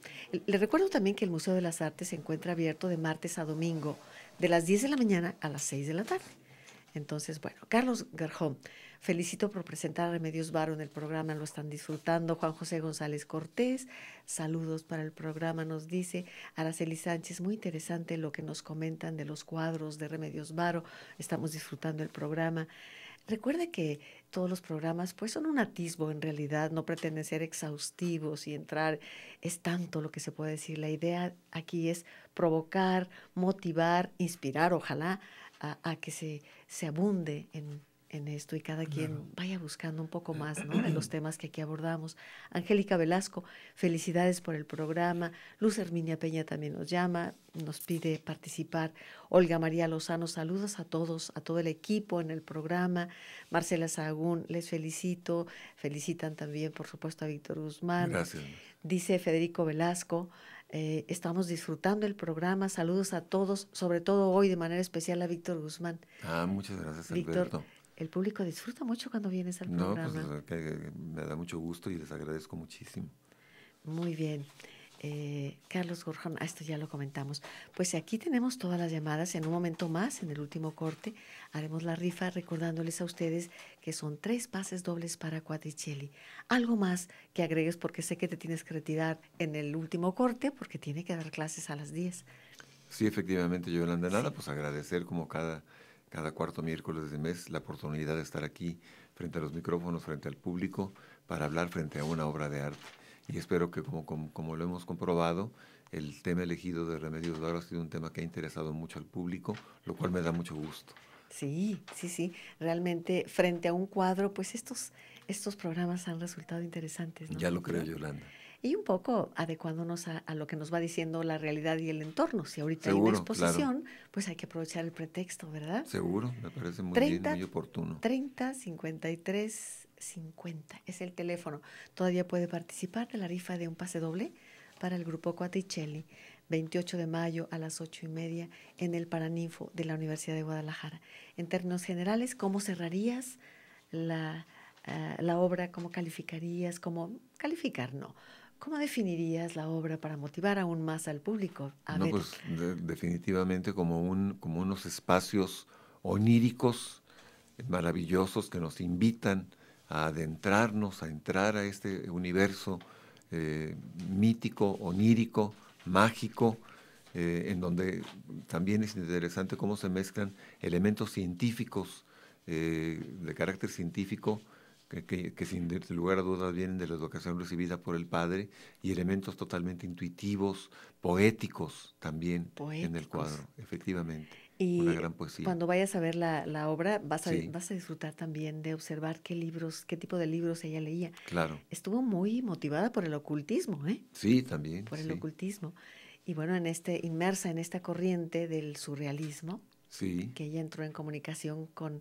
le recuerdo también que el Museo de las Artes se encuentra abierto de martes a domingo, de las 10 de la mañana a las 6 de la tarde. Entonces, bueno, Carlos Garjón, felicito por presentar a Remedios Varo en el programa, lo están disfrutando. Juan José González Cortés, saludos para el programa, nos dice Araceli Sánchez, muy interesante lo que nos comentan de los cuadros de Remedios Varo, estamos disfrutando el programa. Recuerde que todos los programas pues son un atisbo en realidad, no pretenden ser exhaustivos y entrar, es tanto lo que se puede decir. La idea aquí es provocar, motivar, inspirar, ojalá, a que se abunde en esto y cada quien vaya buscando un poco más, ¿no?, de los temas que aquí abordamos. Angélica Velasco, felicidades por el programa. Luz Herminia Peña también nos llama, nos pide participar. Olga María Lozano, saludos a todos, a todo el equipo en el programa. Marcela Sahagún, les felicito. Felicitan también, por supuesto, a Víctor Guzmán. Gracias. Dice Federico Velasco, estamos disfrutando el programa, saludos a todos, sobre todo hoy de manera especial a Víctor Guzmán. Muchas gracias, Víctor, Alberto. el público disfruta mucho cuando vienes al programa. No, pues que me da mucho gusto y les agradezco muchísimo. Muy bien. Carlos Gorjón, esto ya lo comentamos. Pues aquí tenemos todas las llamadas. En un momento más, en el último corte, haremos la rifa recordándoles a ustedes que son 3 pases dobles para Quadricelli. Algo más que agregues, porque sé que te tienes que retirar en el último corte porque tiene que dar clases a las 10. Sí, efectivamente, Yolanda. Nada, pues agradecer como cada cuarto miércoles de mes la oportunidad de estar aquí frente a los micrófonos, frente al público, para hablar frente a una obra de arte. Y espero que, como lo hemos comprobado, el tema elegido de Remedios Varo ha sido un tema que ha interesado mucho al público, lo cual me da mucho gusto. Sí. Realmente, frente a un cuadro, pues estos programas han resultado interesantes, ¿no? Ya lo creo, Yolanda. Y un poco adecuándonos a lo que nos va diciendo la realidad y el entorno. Si ahorita Seguro, hay una exposición, claro. Pues hay que aprovechar el pretexto, ¿verdad? Seguro, me parece muy 30, bien, muy oportuno. 30 53 50 es el teléfono. Todavía puede participar de la rifa de un pase doble para el grupo Quadricelli, 28 de mayo a las 8:30 en el Paraninfo de la Universidad de Guadalajara. En términos generales, ¿cómo cerrarías la obra? ¿Cómo calificarías? ¿Cómo calificar? No. ¿Cómo definirías la obra para motivar aún más al público? Pues definitivamente como unos espacios oníricos, maravillosos, que nos invitan a adentrarnos, a entrar a este universo mítico, onírico, mágico, en donde también es interesante cómo se mezclan elementos científicos, de carácter científico, que sin lugar a dudas vienen de la educación recibida por el padre, y elementos totalmente intuitivos, poéticos también en el cuadro, efectivamente. una gran poesía. Cuando vayas a ver la obra, vas a disfrutar también de observar qué tipo de libros ella leía. Claro. Estuvo muy motivada por el ocultismo, ¿eh? Sí, también. Por el ocultismo. Y bueno, inmersa en esta corriente del surrealismo, que ella entró en comunicación con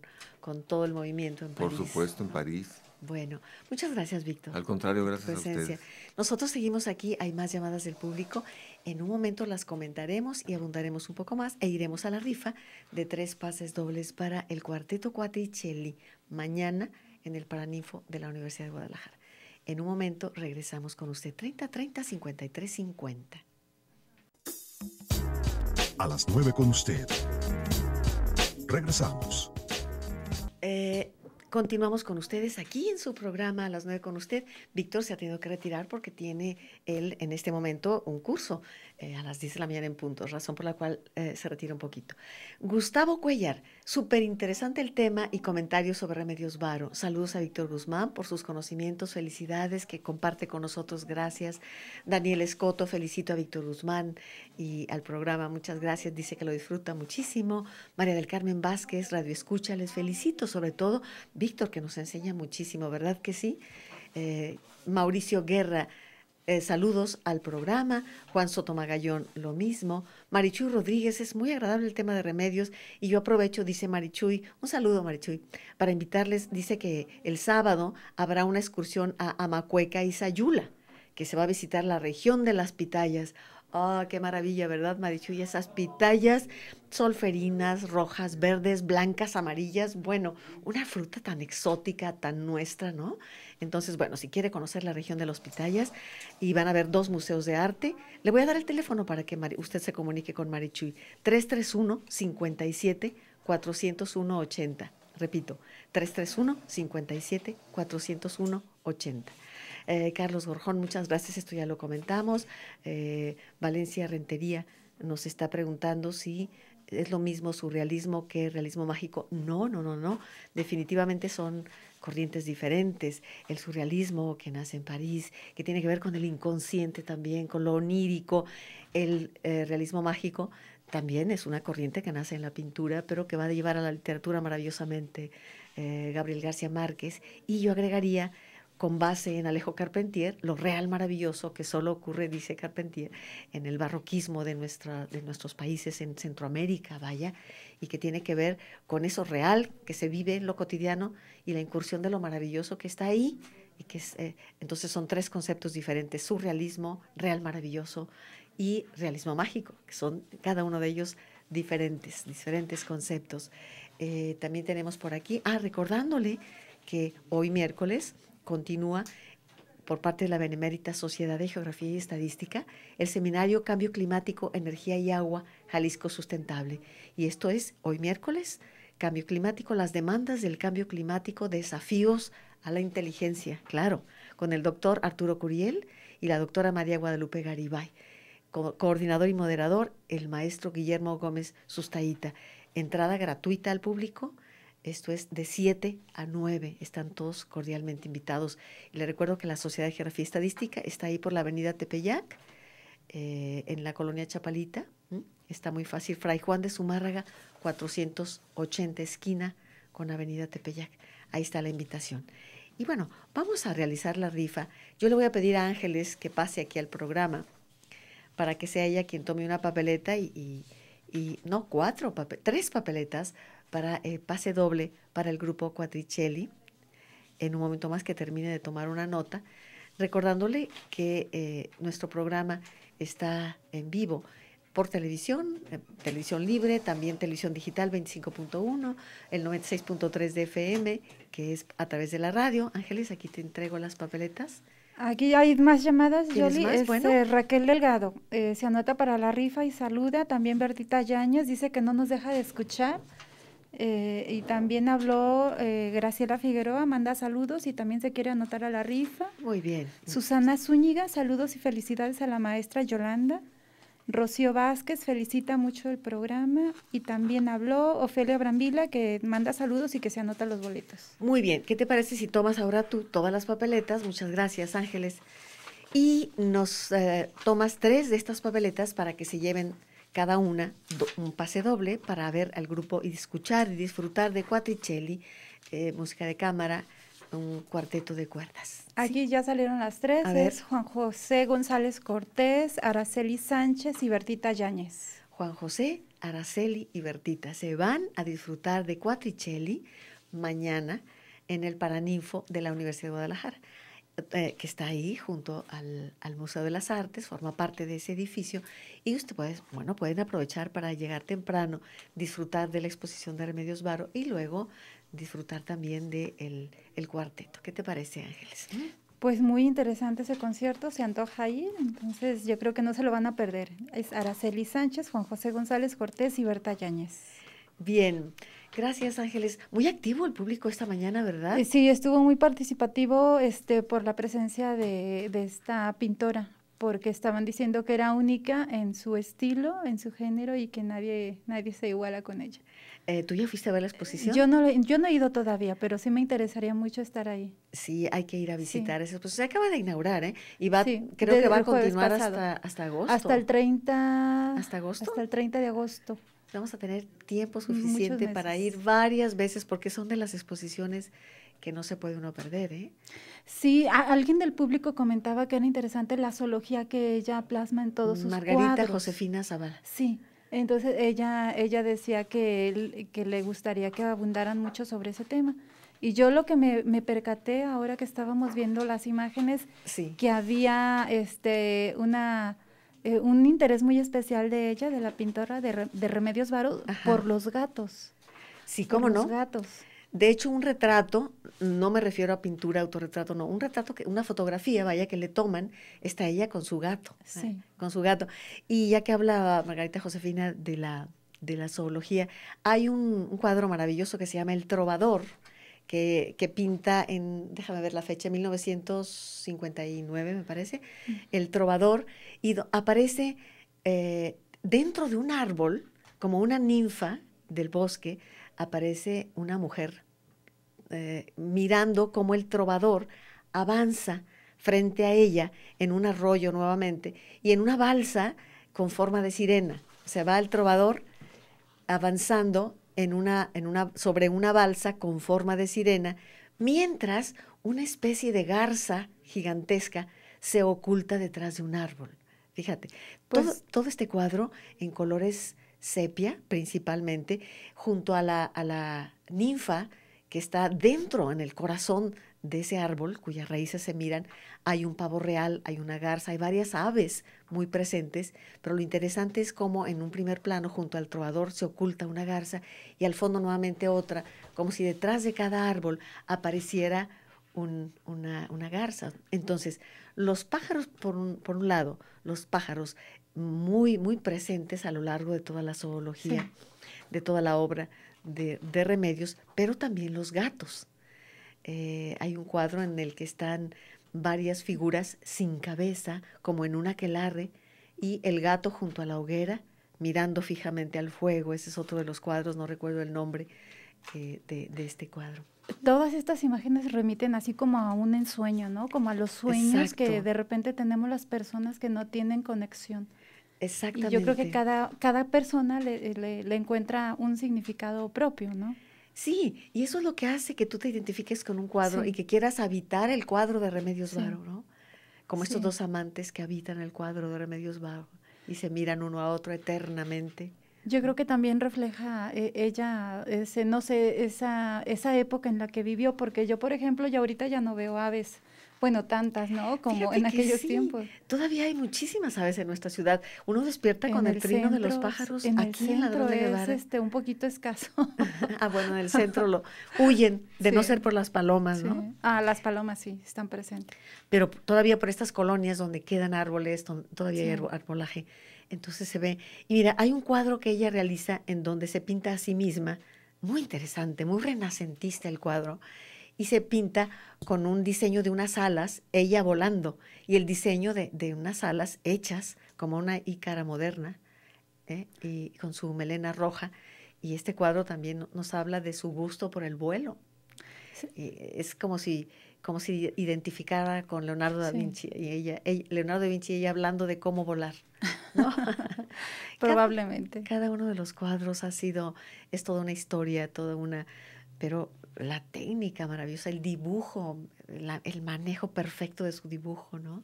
todo el movimiento en París. Por supuesto, en París. Bueno, muchas gracias, Víctor. Al contrario, gracias a ustedes. Nosotros seguimos aquí, hay más llamadas del público. En un momento las comentaremos y abundaremos un poco más e iremos a la rifa de 3 pases dobles para el Cuarteto Quattricelli mañana en el Paraninfo de la Universidad de Guadalajara. En un momento regresamos con usted. 3030-5350. A las 9 con usted. Regresamos. Continuamos con ustedes aquí en su programa A las 9 con usted. Víctor se ha tenido que retirar porque tiene él en este momento un curso a las 10 de la mañana en punto, razón por la cual se retira un poquito. Gustavo Cuellar, súper interesante el tema y comentarios sobre Remedios Varo. Saludos a Víctor Guzmán por sus conocimientos, felicidades que comparte con nosotros, gracias. Daniel Escoto, felicito a Víctor Guzmán y al programa, muchas gracias, dice que lo disfruta muchísimo. María del Carmen Vázquez, Radio Escucha, les felicito, sobre todo Víctor, que nos enseña muchísimo, ¿verdad que sí? Mauricio Guerra, saludos al programa. Juan Sotomagallón, lo mismo. Marichuy Rodríguez, es muy agradable el tema de remedios y yo aprovecho, dice Marichuy, un saludo Marichuy, para invitarles, dice que el sábado habrá una excursión a Amacueca y Sayula, que se va a visitar la región de las pitayas. ¡Ah, qué maravilla!, ¿verdad, Marichuy? Esas pitayas solferinas, rojas, verdes, blancas, amarillas. Bueno, una fruta tan exótica, tan nuestra, ¿no? Entonces, bueno, si quiere conocer la región de los pitayas y van a ver 2 museos de arte, le voy a dar el teléfono para que usted se comunique con Marichuy. 331-57-401-80. Repito, 331-57-401-80. Carlos Gorjón, muchas gracias, esto ya lo comentamos. Valencia Rentería nos está preguntando si es lo mismo surrealismo que realismo mágico. No, definitivamente son corrientes diferentes. El surrealismo que nace en París, que tiene que ver con el inconsciente también, con lo onírico. El realismo mágico también es una corriente que nace en la pintura, pero que va a llevar a la literatura maravillosamente Gabriel García Márquez. Y yo agregaría, con base en Alejo Carpentier, lo real maravilloso que solo ocurre, dice Carpentier, en el barroquismo de nuestros países en Centroamérica, vaya, y que tiene que ver con eso real que se vive en lo cotidiano y la incursión de lo maravilloso que está ahí, y que entonces son 3 conceptos diferentes: surrealismo, real maravilloso y realismo mágico, que son cada uno de ellos diferentes conceptos. También tenemos por aquí, recordándole que hoy miércoles continúa por parte de la Benemérita Sociedad de Geografía y Estadística el seminario Cambio Climático, Energía y Agua, Jalisco Sustentable. Y esto es hoy miércoles, Cambio Climático, las demandas del cambio climático, desafíos a la inteligencia, claro, con el doctor Arturo Curiel y la doctora María Guadalupe Garibay. Coordinador y moderador, el maestro Guillermo Gómez Sustaíta. Entrada gratuita al público. Esto es de 7 a 9, están todos cordialmente invitados. Y le recuerdo que la Sociedad de Geografía y Estadística está ahí por la avenida Tepeyac, en la colonia Chapalita. Está muy fácil, Fray Juan de Zumárraga, 480 esquina con avenida Tepeyac. Ahí está la invitación. Y bueno, vamos a realizar la rifa. Yo le voy a pedir a Ángeles que pase aquí al programa para que sea ella quien tome una papeleta no 3 papeletas para pase doble para el grupo Quattricelli, en un momento más que termine de tomar una nota, recordándole que nuestro programa está en vivo por televisión, televisión libre, también televisión digital 25.1, el 96.3 de FM, que es a través de la radio. Ángeles, aquí te entrego las papeletas. Aquí hay más llamadas, Yoli. Bueno. Raquel Delgado se anota para la rifa y saluda. También Bertita Yáñez dice que no nos deja de escuchar. Y también habló Graciela Figueroa, manda saludos y también se quiere anotar a la rifa. Muy bien. Susana Zúñiga, saludos y felicidades a la maestra Yolanda. Rocío Vázquez felicita mucho el programa y también habló Ofelia Brambila, que manda saludos y que se anota los boletos. Muy bien, ¿qué te parece si tomas ahora tú todas las papeletas? Muchas gracias, Ángeles. Y nos tomas 3 de estas papeletas para que se lleven cada una un pase doble para ver al grupo y escuchar y disfrutar de Quattricelli, música de cámara, un cuarteto de cuerdas. Aquí ya salieron las tres, es Juan José González Cortés, Araceli Sánchez y Bertita Yáñez. Juan José, Araceli y Bertita se van a disfrutar de Quattricelli mañana en el Paraninfo de la Universidad de Guadalajara, que está ahí junto al Museo de las Artes, forma parte de ese edificio, y usted pueden aprovechar para llegar temprano, disfrutar de la exposición de Remedios Varo y luego disfrutar también de el cuarteto. ¿Qué te parece, Ángeles? Pues muy interesante ese concierto, se antoja ir, entonces yo creo que no se lo van a perder. Es Araceli Sánchez, Juan José González Cortés y Berta Yáñez. Bien, gracias, Ángeles. Muy activo el público esta mañana, ¿verdad? Sí, estuvo muy participativo por la presencia de esta pintora, porque estaban diciendo que era única en su estilo, en su género y que nadie se iguala con ella. ¿Tú ya fuiste a ver la exposición? Yo no he ido todavía, pero sí me interesaría mucho estar ahí. Sí, hay que ir a visitar esa exposición. Se acaba de inaugurar, ¿eh? Y creo que va a continuar hasta agosto. Hasta el 30. ¿Hasta agosto? Hasta el 30 de agosto. Vamos a tener tiempo suficiente para ir varias veces porque son de las exposiciones que no se puede uno perder, ¿eh? Sí, alguien del público comentaba que era interesante la zoología que ella plasma en todos sus cuadros. Margarita Josefina Zavala. Sí. Entonces ella decía que le gustaría que abundaran mucho sobre ese tema. Y yo lo que me percaté ahora que estábamos viendo las imágenes, que había un interés muy especial de ella, de la pintora de Remedios Varo, por los gatos. Sí, ¿cómo no? Los gatos. De hecho, un retrato, no me refiero a pintura, autorretrato, no, un retrato, una fotografía, vaya, que le toman, está ella con su gato, sí. Con su gato. Y ya que habla Margarita Josefina de la zoología, hay un cuadro maravilloso que se llama El Trovador, que pinta déjame ver la fecha, 1959 me parece, El Trovador, y aparece dentro de un árbol, como una ninfa del bosque, aparece una mujer mirando cómo el trovador avanza frente a ella en un arroyo nuevamente y en una balsa con forma de sirena. Se va el trovador avanzando sobre una balsa con forma de sirena, mientras una especie de garza gigantesca se oculta detrás de un árbol. Fíjate, todo este cuadro en colores sepia principalmente, junto a la ninfa que está dentro, en el corazón de ese árbol, cuyas raíces se miran, hay un pavo real, hay una garza, hay varias aves muy presentes, pero lo interesante es cómo en un primer plano, junto al trovador, se oculta una garza y al fondo nuevamente otra, como si detrás de cada árbol apareciera una garza. Entonces, los pájaros, por un lado, los pájaros muy, muy presentes a lo largo de toda la zoología, de toda la obra de Remedios, pero también los gatos. Hay un cuadro en el que están varias figuras sin cabeza, como en un aquelarre, y el gato junto a la hoguera, mirando fijamente al fuego. Ese es otro de los cuadros, no recuerdo el nombre de este cuadro. Todas estas imágenes remiten así como a un ensueño, ¿no? Como a los sueños que de repente tenemos las personas que no tienen conexión. Exactamente. Y yo creo que cada persona le encuentra un significado propio, ¿no? Sí, y eso es lo que hace que tú te identifiques con un cuadro y que quieras habitar el cuadro de Remedios Varo, ¿no? Como estos dos amantes que habitan el cuadro de Remedios Varo y se miran uno a otro eternamente. Yo creo que también refleja ella, no sé, esa época en la que vivió, porque yo, por ejemplo, ya ahorita ya no veo aves, bueno, tantas, ¿no? Como Fíjate en aquellos tiempos. Todavía hay muchísimas aves en nuestra ciudad. Uno despierta con el trino de los pájaros aquí en Ladrón de Guevara. Es un poquito escaso. Bueno, en el centro huyen de no ser por las palomas, ¿no? Las palomas sí, están presentes. Pero todavía por estas colonias donde quedan árboles, todavía hay arbolaje. Entonces se ve. Y mira, hay un cuadro que ella realiza en donde se pinta a sí misma, muy interesante, muy renacentista el cuadro, y se pinta con un diseño de unas alas, ella volando, y el diseño de unas alas hechas como una ícara moderna, y con su melena roja. Y este cuadro también nos habla de su gusto por el vuelo. Sí. Es como si como si identificara con Leonardo da Vinci y Leonardo da Vinci y ella hablando de cómo volar, ¿no? Probablemente. Cada uno de los cuadros es toda una historia, pero la técnica maravillosa, el dibujo, el manejo perfecto de su dibujo, ¿no?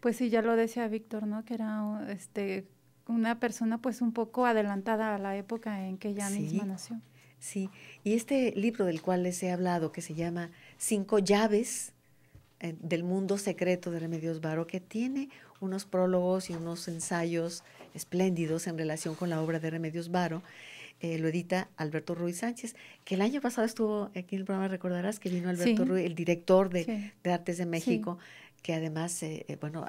Pues sí, ya lo decía Víctor, ¿no? Que era una persona pues un poco adelantada a la época en que ella misma nació. Sí, y este libro del cual les he hablado, que se llama 5 llaves del mundo secreto de Remedios Varo, que tiene unos prólogos y unos ensayos espléndidos en relación con la obra de Remedios Varo, lo edita Alberto Ruiz Sánchez, que el año pasado estuvo aquí en el programa, recordarás que vino Alberto Ruiz, el director de Artes de México, que además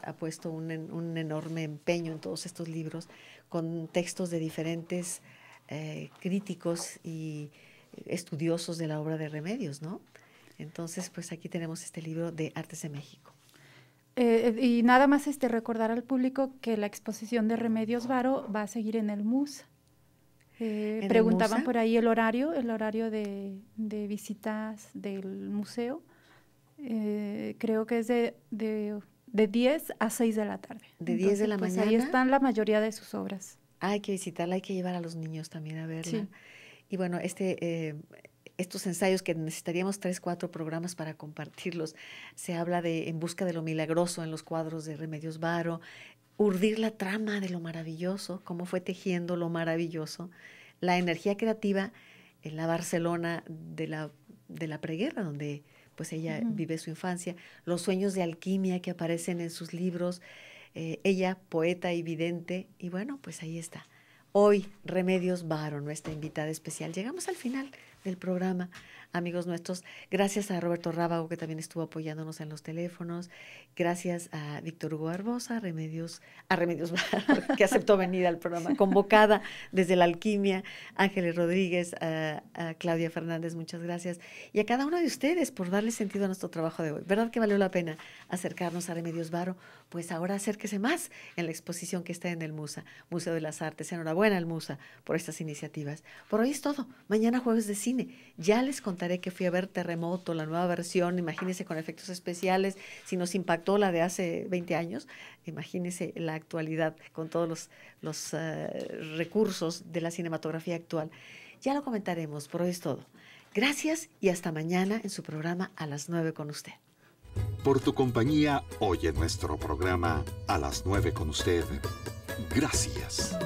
ha puesto un enorme empeño en todos estos libros, con textos de diferentes críticos y estudiosos de la obra de Remedios, ¿no? Entonces, pues aquí tenemos este libro de Artes de México. Y nada más recordar al público que la exposición de Remedios Varo va a seguir en el MUSA. Preguntaban por ahí el horario de visitas del museo. Creo que es de 10 a 6 de la tarde. De 10 de la mañana. Ahí están la mayoría de sus obras. Hay que visitarla, hay que llevar a los niños también a verla. Sí. Y bueno, estos ensayos que necesitaríamos 3, 4 programas para compartirlos, se habla de En busca de lo milagroso en los cuadros de Remedios Varo, urdir la trama de lo maravilloso, cómo fue tejiendo lo maravilloso, la energía creativa en la Barcelona de la preguerra, donde pues ella vive su infancia, los sueños de alquimia que aparecen en sus libros, ella poeta y vidente, y bueno, pues ahí está. Hoy Remedios Varo, nuestra invitada especial. Llegamos al final del programa, amigos nuestros. Gracias a Roberto Rábago, que también estuvo apoyándonos en los teléfonos. Gracias a Víctor Hugo Barbosa, a Remedios Varo, que aceptó venir al programa, convocada desde la alquimia. Ángeles Rodríguez, a Claudia Fernández, muchas gracias. Y a cada uno de ustedes por darle sentido a nuestro trabajo de hoy. ¿Verdad que valió la pena acercarnos a Remedios Varo? Pues ahora acérquese más en la exposición que está en el MUSA, Museo de las Artes. Enhorabuena al MUSA por estas iniciativas. Por hoy es todo. Mañana jueves de cine. Ya les contaré que fui a ver Terremoto, la nueva versión. Imagínense con efectos especiales. Si nos impactó la de hace 20 años, imagínense la actualidad con todos los recursos de la cinematografía actual. Ya lo comentaremos. Por hoy es todo. Gracias y hasta mañana en su programa A las 9 con usted. Por tu compañía, oye nuestro programa A las 9 con usted. Gracias.